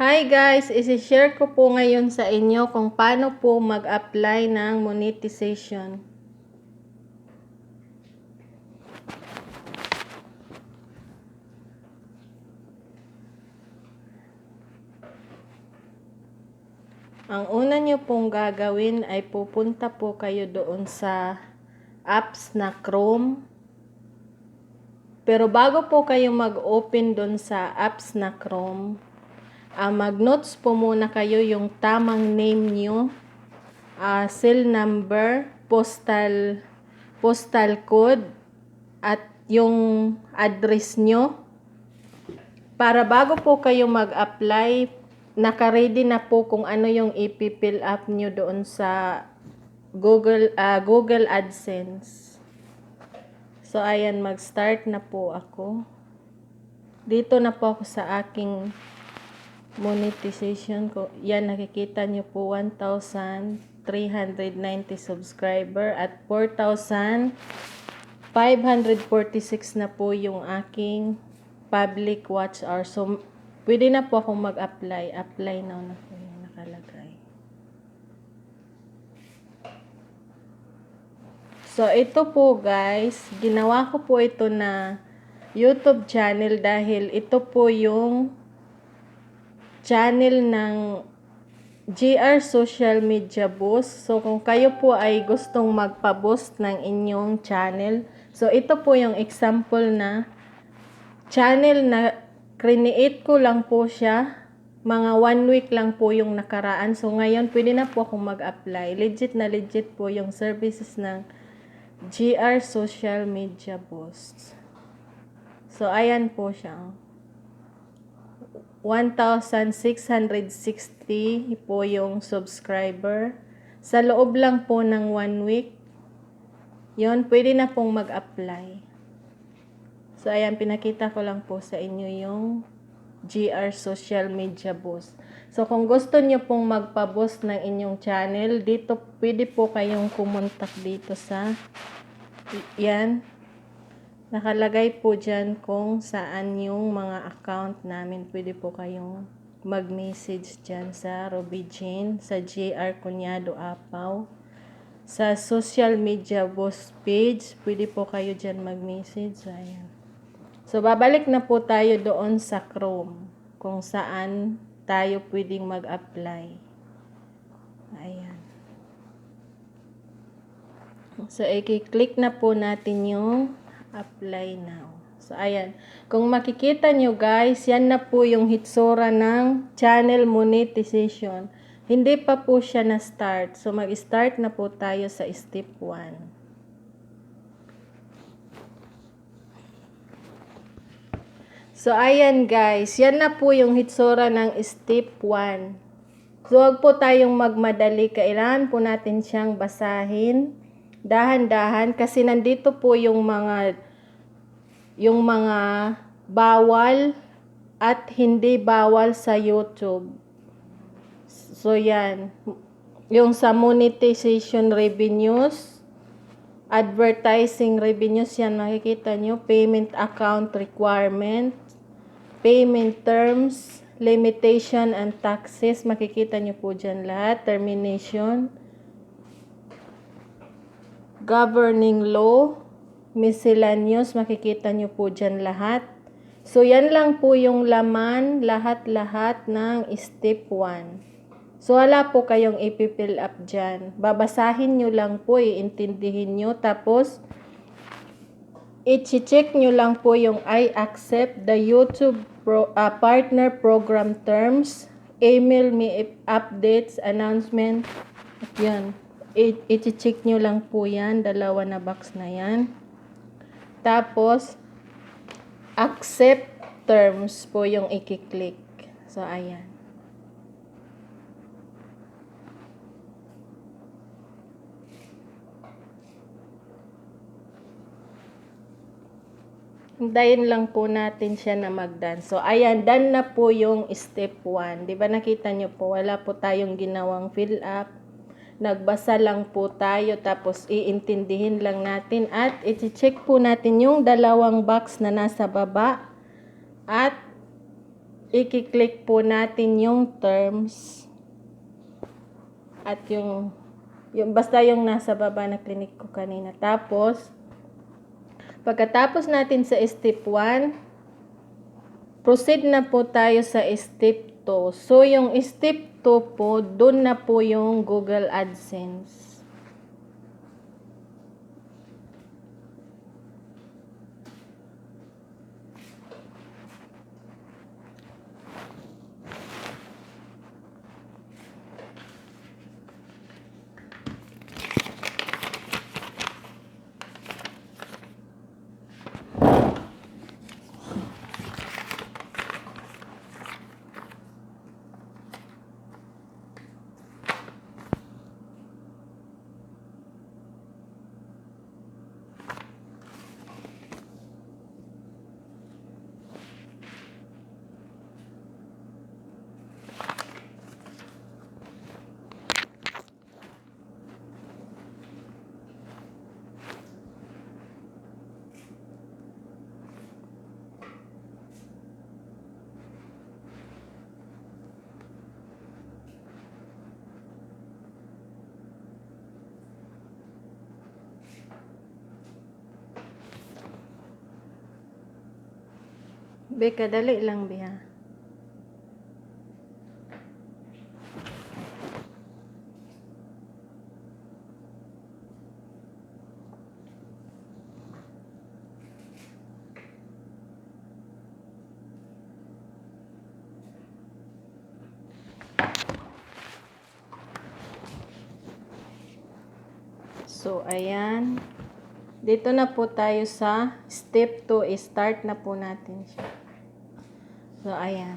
Hi guys! Isi-share ko po ngayon sa inyo kung paano po mag-apply ng monetization. Ang una nyo pong gagawin ay pupunta po kayo doon sa apps na Chrome. Pero bago po kayo mag-open doon sa apps na Chrome, mag-notes po muna kayo yung tamang name nyo, cell number, postal code, at yung address nyo. Para bago po kayo mag-apply, naka-ready na po kung ano yung i-fill up nyo doon sa Google AdSense. So, ayan, mag-start na po ako. Dito na po ako sa aking monetization ko. Yan, nakikita nyo po 1,390 subscriber at 4,546 na po yung aking public watch hour. So, pwede na po akong mag-apply. Apply now na po yung nakalagay. So, ito po guys, ginawa ko po ito na YouTube channel dahil ito po yung channel ng GR Social Media Boost. So, kung kayo po ay gustong magpa-boost ng inyong channel, so ito po yung example na channel na create ko lang po siya. Mga 1 week lang po yung nakaraan. So, ngayon, pwede na po akong mag-apply. Legit na legit po yung services ng GR Social Media Boost. So, ayan po siya. 1,660 po yung subscriber. Sa loob lang po ng 1 week, yon pwede na pong mag-apply. So, ayan, pinakita ko lang po sa inyo yung GR Social Media Boost. So, kung gusto nyo pong magpa-boost ng inyong channel, dito pwede po kayong kumontak dito sa yan. Nakalagay po dyan kung saan yung mga account namin. Pwede po kayong mag-message dyan sa Ruby Jane, sa JR Cunyado Apaw. Sa social media boost page, pwede po kayo dyan mag-message. Ayan. So, babalik na po tayo doon sa Chrome kung saan tayo pwedeng mag-apply. Ayan. So, i-click na po natin yung apply now. So, ayan. Kung makikita nyo guys, yan na po yung hitsura ng channel monetization. Hindi pa po siya na-start. So, mag-start na po tayo sa step 1. So, ayan guys. Yan na po yung hitsura ng step 1. So, huwag po tayong magmadali. Kailangan po natin siyang basahin dahan-dahan kasi nandito po yung mga bawal at hindi bawal sa YouTube. So, yan. Yung sa monetization revenues, advertising revenues, yan makikita nyo. Payment account requirement, payment terms, limitation and taxes. Makikita nyo po dyan lahat. Termination, governing law, miscellaneous, makikita nyo po dyan lahat. So, yan lang po yung laman, lahat-lahat ng step 1. So, wala po kayong ipifill up dyan. Babasahin nyo lang po, iintindihin nyo. Tapos, i-check nyo lang po yung I accept the YouTube partner program terms, email me updates, announcement. Yan. I-check nyo lang po yan. 2 na box na yan. Tapos, accept terms po yung i-click. So, ayan. Hintayin lang po natin siya na mag-done. So, ayan, done na po yung step 1. Di ba nakita nyo po, wala po tayong ginawang fill up. Nagbasa lang po tayo, tapos iintindihin lang natin at i-check po natin yung 2 box na nasa baba at i-click po natin yung terms at yung basta yung nasa baba na clinic ko kanina. Tapos, pagkatapos natin sa step 1, proceed na po tayo sa step 2. So, yung step 2 po, dun na po yung Google AdSense. Beka, dali lang, Biha. So, ayan. Dito na po tayo sa step 2. Start na po natin siya. So, ayan.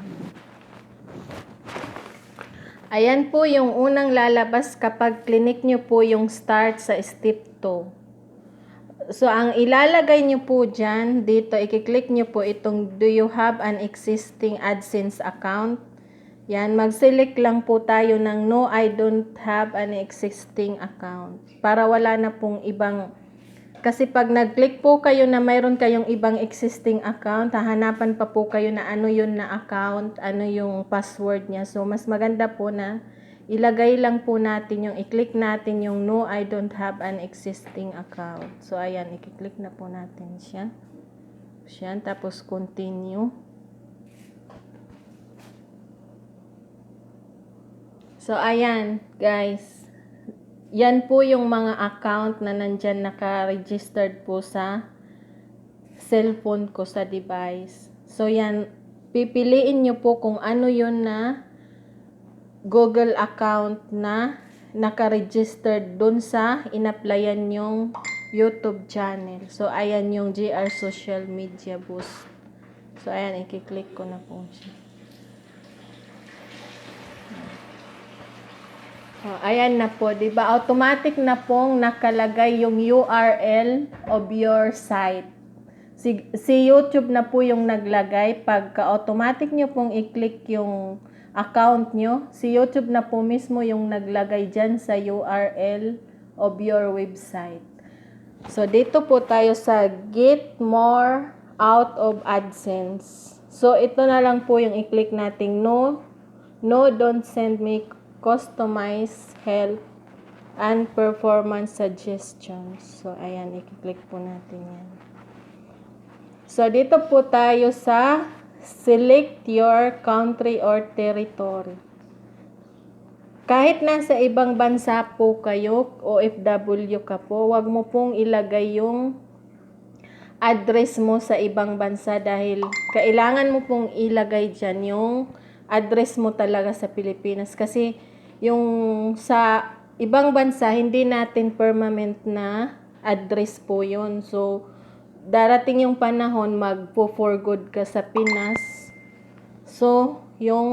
Ayan po yung unang lalabas kapag clinic nyo po yung start sa step 2. So, ang ilalagay nyo po dyan, dito, i-click nyo po itong do you have an existing AdSense account? Yan, mag-select lang po tayo ng no, I don't have an existing account. Para wala na pong ibang. Kasi pag nag-click po kayo na mayroon kayong ibang existing account, hahanapan pa po kayo na ano yun na account, ano yung password niya. So, mas maganda po na ilagay lang po natin yung, i-click natin yung no, I don't have an existing account. So, ayan, i-click na po natin siya. Siya, tapos continue. So, ayan, guys. Yan po yung mga account na nandyan naka-registered po sa cellphone ko sa device. So, yan. Pipiliin nyo po kung ano yun na Google account na naka-registered dun sa in-applyan yung YouTube channel. So, ayan yung GR Social Media Boost. So, ayan. I-click ko na po siya. Oh, ayan na po, 'di ba? Automatic na pong nakalagay yung URL of your site. Si YouTube na po yung naglagay. Pagka automatic nyo pong i-click yung account nyo, si YouTube na po mismo yung naglagay dyan sa URL of your website. So, dito po tayo sa Get More Out of AdSense. So, ito na lang po yung i-click nating no, don't send me customize health and performance suggestions. So, ayan, i-click po natin yan. So, dito po tayo sa select your country or territory. Kahit nasa ibang bansa po kayo, OFW ka po, wag mo pong ilagay yung address mo sa ibang bansa dahil kailangan mo pong ilagay dyan yung address mo talaga sa Pilipinas. Kasi yung sa ibang bansa, hindi natin permanent na address po yun. So, darating yung panahon, magpo-for good ka sa Pinas. So, yung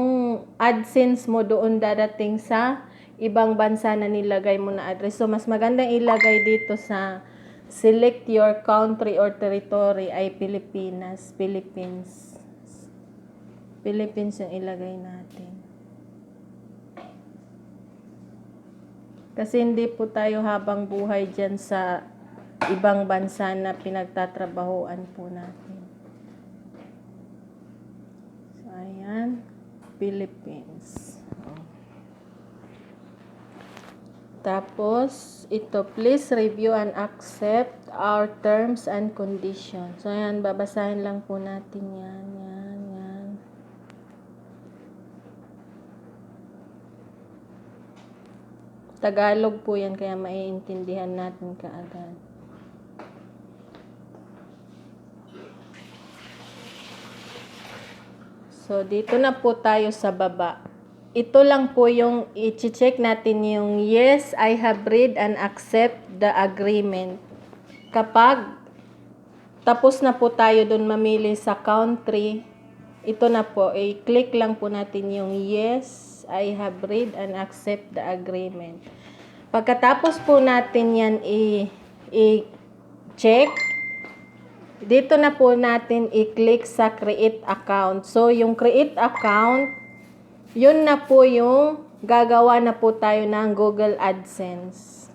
AdSense mo doon darating sa ibang bansa na nilagay mo na address. So, mas magandang ilagay dito sa select your country or territory ay Pilipinas. Philippines yung ilagay natin. Kasi hindi po tayo habang buhay dyan sa ibang bansa na pinagtatrabahoan po natin. So, ayan. Ayan. Philippines. Tapos, ito, please review and accept our terms and conditions. So, ayan, babasahin lang po natin yan. Yan. Tagalog po yan, kaya maiintindihan natin kaagad. So, dito na po tayo sa baba. Ito lang po yung i-check natin yung yes, I have read and accept the agreement. Kapag tapos na po tayo dun mamili sa country, ito na po, i-click lang po natin yung yes, I have read and accept the agreement. Pagkatapos po natin yan i-check, dito na po natin i-click sa create account. So, yung create account, yun na po yung gagawa na po tayo ng Google AdSense.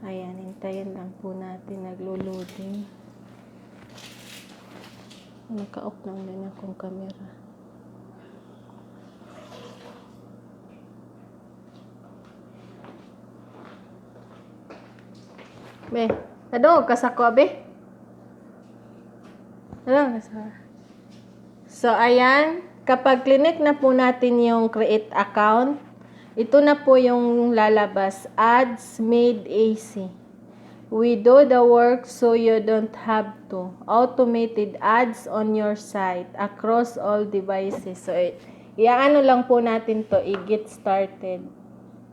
Ayan, hintayin lang po natin, naglo-loading. Naka-off lang din akong camera. Be, ano, kasako, be? Ano, kasako? So, ayan. Kapag click na po natin yung create account, ito na po yung lalabas. Ads made easy. We do the work so you don't have to. Automated ads on your site across all devices. So, iaano lang po natin to, i-get started.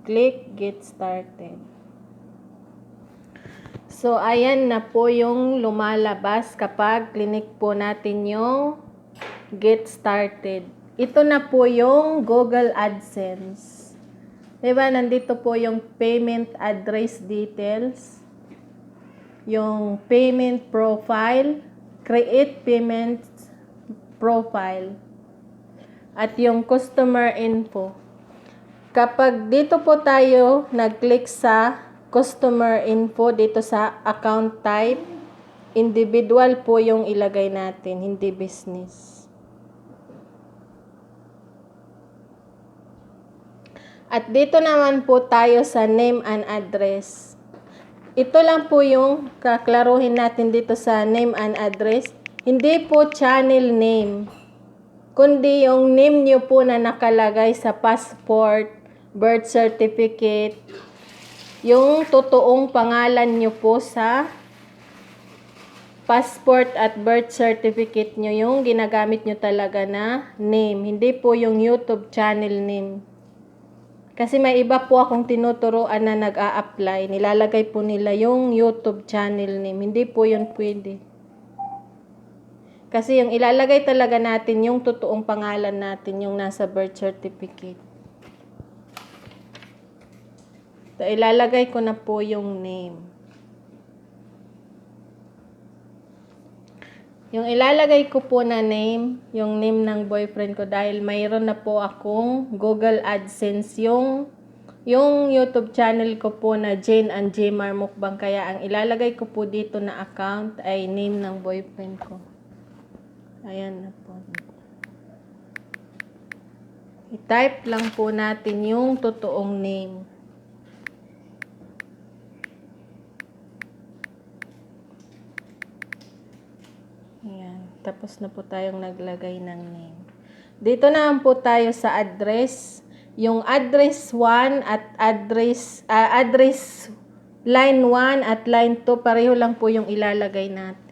Click get started. So, ayan na po yung lumalabas kapag click po natin yung get started. Ito na po yung Google AdSense. Diba, nandito po yung payment address details, yung payment profile, create payment profile, at yung customer info. Kapag dito po tayo nag-click sa customer info, dito sa account type, individual po yung ilagay natin, hindi business. At dito naman po tayo sa name and address. Ito lang po yung kaklaruhin natin dito sa name and address. Hindi po channel name, kundi yung name nyo po na nakalagay sa passport, birth certificate, yung totoong pangalan nyo po sa passport at birth certificate nyo, yung ginagamit nyo talaga na name. Hindi po yung YouTube channel name. Kasi may iba po akong tinuturoan na nag-a-apply. Nilalagay po nila yung YouTube channel name. Hindi po yun pwede. Kasi yung ilalagay talaga natin yung totoong pangalan natin, yung nasa birth certificate. So, ilalagay ko na po yung name. Yung ilalagay ko po na name, yung name ng boyfriend ko dahil mayroon na po akong Google AdSense, yung YouTube channel ko po na Jane and Jmar Mukbang. Kaya ang ilalagay ko po dito na account ay name ng boyfriend ko. Ayan na po. I-type lang po natin yung totoong name. Ayan. Tapos na po tayong naglagay ng name. Dito naman po tayo sa address. Yung address 1 at address line 1 at line 2, pareho lang po yung ilalagay natin.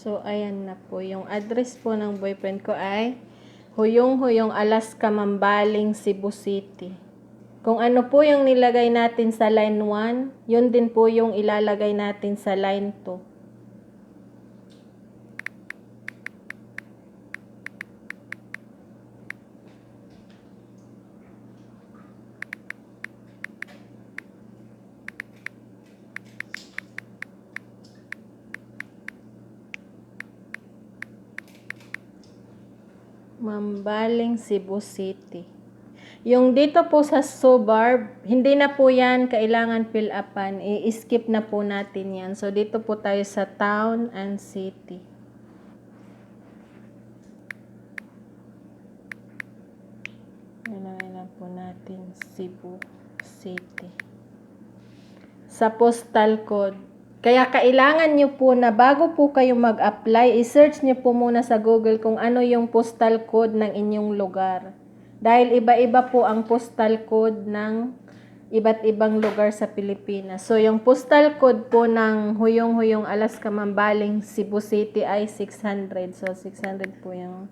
So, ayan na po. Yung address po ng boyfriend ko ay Huyong-Huyong, Alaska, Mambaling, Cebu City. Kung ano po yung nilagay natin sa line 1, yun din po yung ilalagay natin sa line 2. Mambaling, Cebu City. Yung dito po sa suburb, hindi na po yan kailangan fill upan. I-skip na po natin yan. So, dito po tayo sa town and city. Ilagay na po natin Cebu City. Sa postal code. Kaya kailangan nyo po na bago po kayo mag-apply, i-search nyo po muna sa Google kung ano yung postal code ng inyong lugar. Dahil iba-iba po ang postal code ng iba't ibang lugar sa Pilipinas. So, yung postal code po ng Huyong-Huyong, Alaska, Mambaling, Cebu City ay 600. So, 600 po yung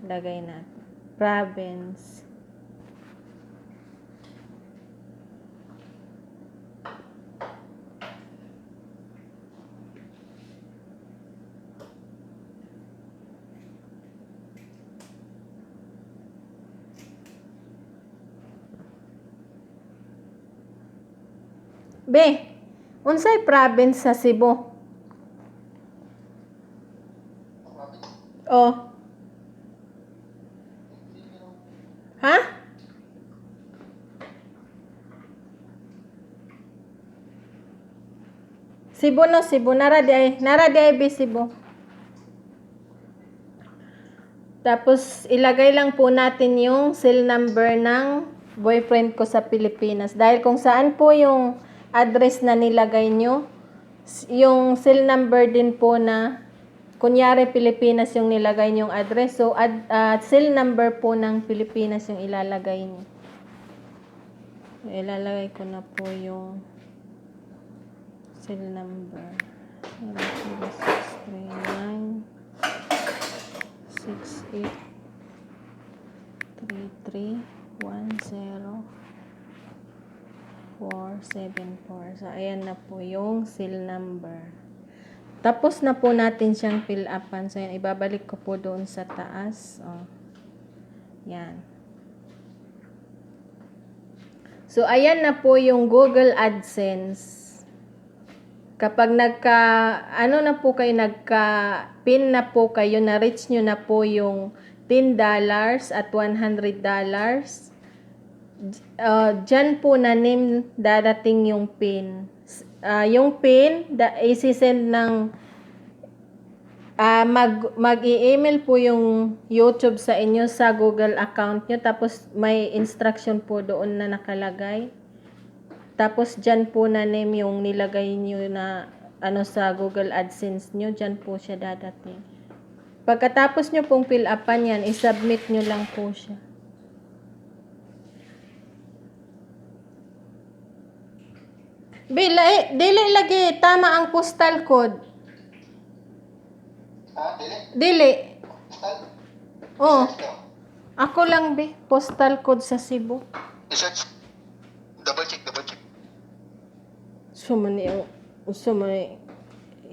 lagay natin. Province. Be, unsay province sa Cebu? Oh. Ha? Cebu no, Cebu. Nara di ay be Cebu. Tapos, ilagay lang po natin yung cell number ng boyfriend ko sa Pilipinas. Dahil kung saan po yung address na nilagay nyo, yung cell number din po na, kunyari Pilipinas yung nilagay nyong address, so cell number po ng Pilipinas yung ilalagay nyo. Ilalagay ko na po yung cell number. 0639 68 3310 474. So, ayan na po yung cell number. Tapos na po natin siyang fill upan. So, yan, ibabalik ko po doon sa taas. Oh. Yan. So, ayan na po yung Google AdSense. Kapag nagka-pin na po kayo, na-reach nyo na po yung $10 at $100, dyan po na name dadating yung pin. Yung pin, isi-send ng mag-i-email po yung YouTube sa inyo sa Google account nyo. Tapos may instruction po doon na nakalagay. Tapos dyan po na name yung nilagay nyo na sa Google AdSense nyo. Dyan po siya dadating. Pagkatapos nyo pong fill upan yan, isubmit nyo lang po siya. Dili lagi tama ang postal code. Dili. Oh. Ako lang be, postal code sa Cebu. Research. Double check. Sumani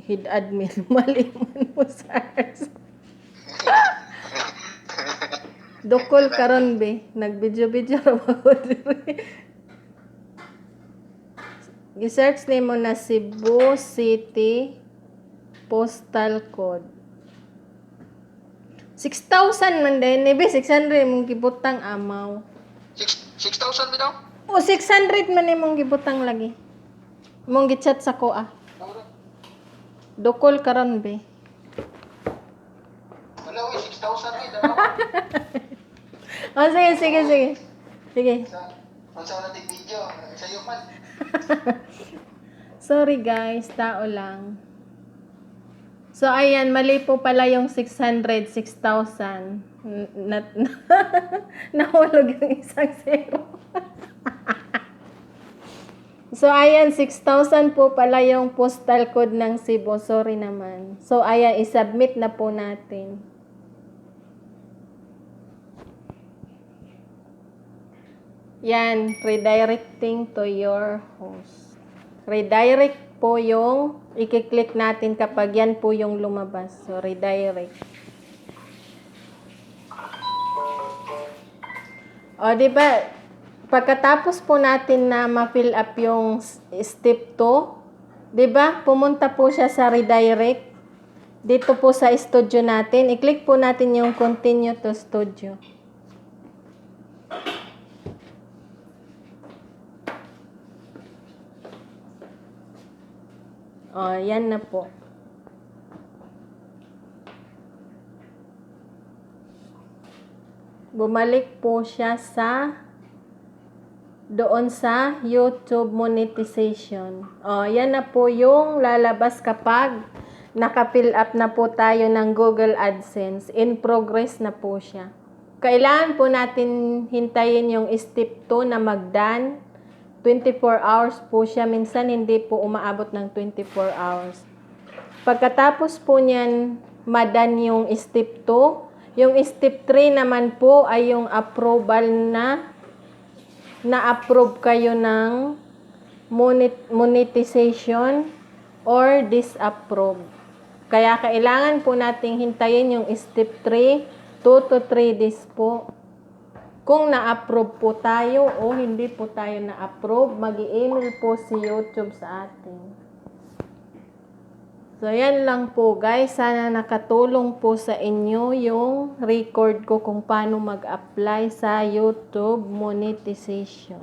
head admin mali man mo SARS. Dokol karon be, nag-video ra ako diri. I-search nimo na Cebu City postal code. 6,000 man din, be 600 mong gibutang amaw. 6,000 bitaw? O 600 man imong gibutang lagi. Mong gichat sa ko ah. Dokol karon be. Wala 6,000 rin. Oh, sige. Sa natin video, sa'yo man. Sorry guys, tao lang. So, ayan, mali po pala yung 600, 6,000. Nahulog yung isang zero. So, ayan, 6,000 po pala yung postal code ng Cebu. Sorry naman. So, ayan, isubmit na po natin. Yan, redirecting to your host. Redirect po yung i-click natin kapag yan po yung lumabas. So, redirect. O, diba, pagkatapos po natin na ma-fill up yung step 2, diba, pumunta po siya sa redirect. dito po sa studio natin. I-click po natin yung continue to studio. Yan na po. Bumalik po siya doon sa YouTube monetization. Yan na po yung lalabas kapag naka-fill up na po tayo ng Google AdSense. In progress na po siya. Kailangan po natin hintayin yung step 2 na mag-done. 24 hours po siya. Minsan hindi po umaabot ng 24 hours. Pagkatapos po niyan, madan yung step 2. Yung step 3 naman po ay yung approval na-approve kayo ng monetization or disapprove. Kaya kailangan po nating hintayin yung step 3, 2 to 3 days po. Kung na-approve po tayo o hindi po tayo na-approve, mag-i-email po si YouTube sa atin. So, yan lang po guys. Sana nakatulong po sa inyo yung record ko kung paano mag-apply sa YouTube monetization.